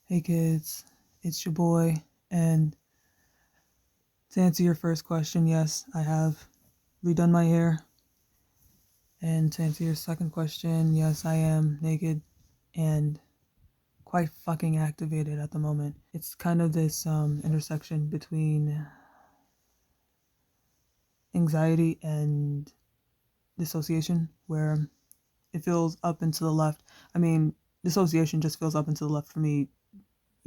Hey kids, it's your boy, and to answer your first question, yes, I have redone my hair. And to answer your second question, yes, I am naked and quite fucking activated at the moment. It's kind of this intersection between anxiety and dissociation where it feels up and to the left. I mean, dissociation just feels up and to the left for me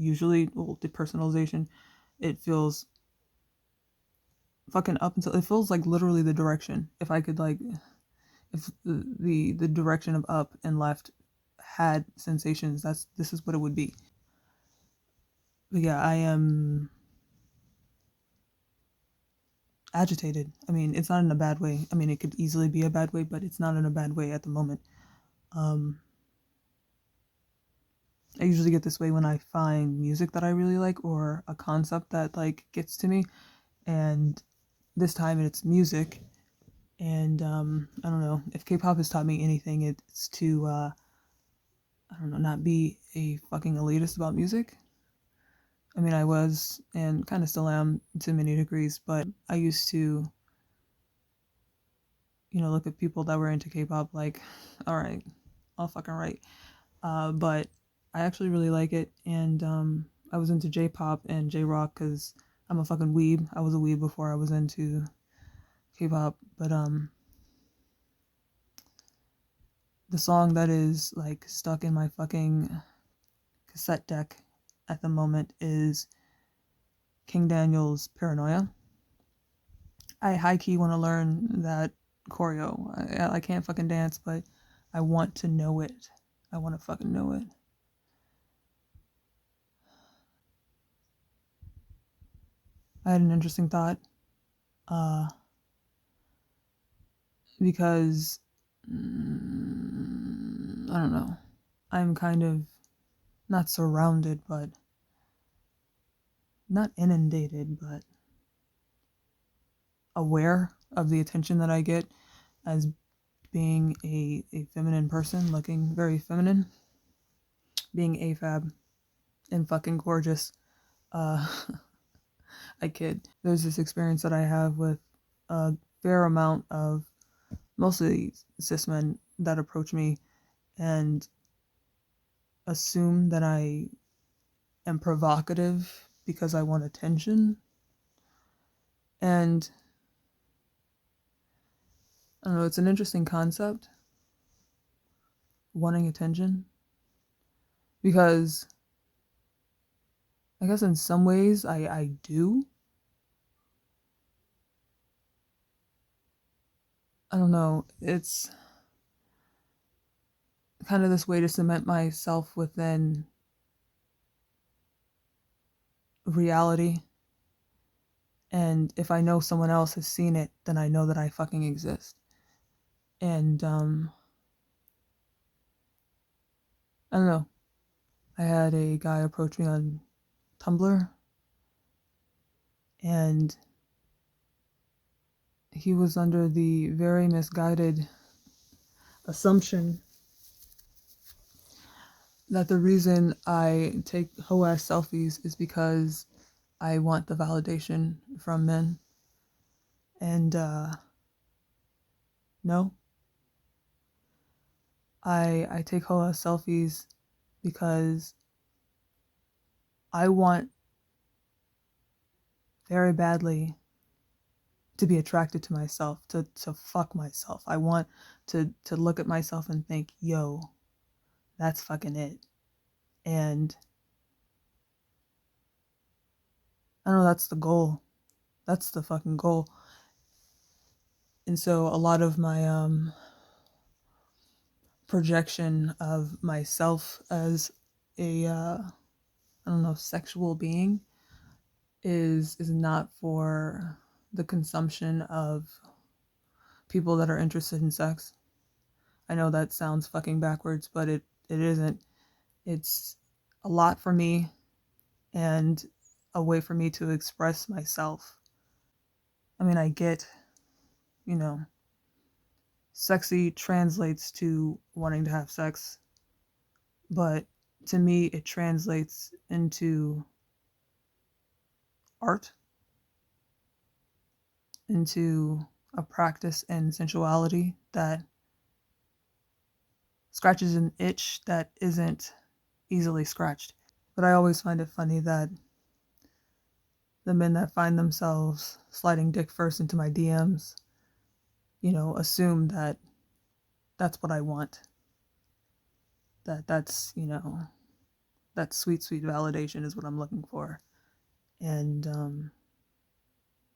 usually. Well, depersonalization, it feels fucking up until it feels like literally the direction. If I could like if the direction of up and left had sensations, this is what it would be. But yeah, I am agitated. I mean, it's not in a bad way. I mean, it could easily be a bad way, but it's not in a bad way at the moment. Um, I usually get this way when I find music that I really like or a concept that like gets to me, and this time it's music. And I don't know if K-pop has taught me anything. It's to I don't know, not be a fucking elitist about music. I mean, I was and kind of still am to many degrees, but I used to, look at people that were into K-pop like, all right, all fucking right. But I actually really like it, and I was into J-pop and J-rock because I'm a fucking weeb. I was a weeb before I was into K-pop, but the song that is like stuck in my fucking cassette deck at the moment is King Daniel's Paranoia. I high key want to learn that choreo. I can't fucking dance, but I want to know it. I want to fucking know it. I had an interesting thought, uh, because I don't know. I'm kind of not surrounded, but not inundated, but aware of the attention that I get as being a feminine person, looking very feminine, being AFAB and fucking gorgeous. Uh, I kid. There's this experience that I have with a fair amount of mostly cis men that approach me and assume that I am provocative because I want attention. And I don't know, it's an interesting concept, wanting attention, because I guess in some ways I do. I don't know, it's kind of this way to cement myself within reality. And if I know someone else has seen it, then I know that I fucking exist. And I don't know. I had a guy approach me on Tumblr, and he was under the very misguided assumption that the reason I take hoe ass selfies is because I want the validation from men. And no, I take hoe ass selfies because I want very badly to be attracted to myself, to fuck myself. I want to look at myself and think, yo, that's fucking it. And I don't know, that's the goal. That's the fucking goal. And so a lot of my projection of myself as a I don't know, sexual being is not for the consumption of people that are interested in sex. I know that sounds fucking backwards, but it isn't. It's a lot for me and a way for me to express myself. I mean, I get, you know, sexy translates to wanting to have sex, but to me, it translates into art, into a practice in sensuality that scratches an itch that isn't easily scratched. But I always find it funny that the men that find themselves sliding dick first into my DMs, assume that that's what I want. That's, that sweet, sweet validation is what I'm looking for. And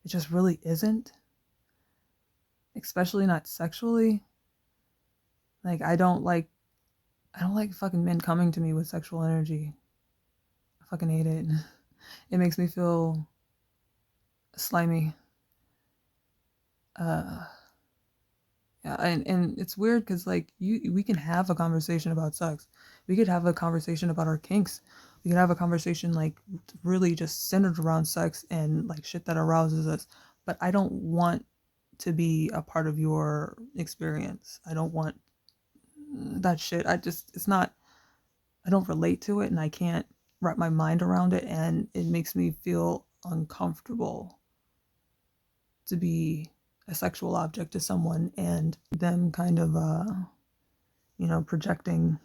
it just really isn't, especially not sexually. Like, I don't like fucking men coming to me with sexual energy. I fucking hate it. It makes me feel slimy. Yeah, and it's weird because like we can have a conversation about sex. We could have a conversation about our kinks. We could have a conversation like really just centered around sex and like shit that arouses us. But I don't want to be a part of your experience. I don't want that shit. It's not, I don't relate to it and I can't wrap my mind around it, and it makes me feel uncomfortable to be a sexual object to someone and them kind of projecting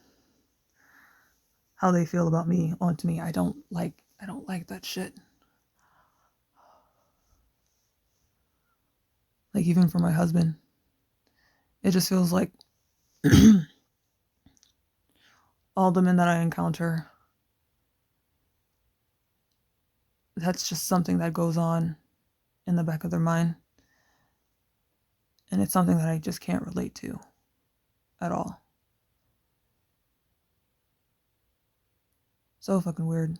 how they feel about me onto me. I don't like that shit. Like, even for my husband, it just feels like all the men that I encounter, that's just something that goes on in the back of their mind. And it's something that I just can't relate to at all. So fucking weird.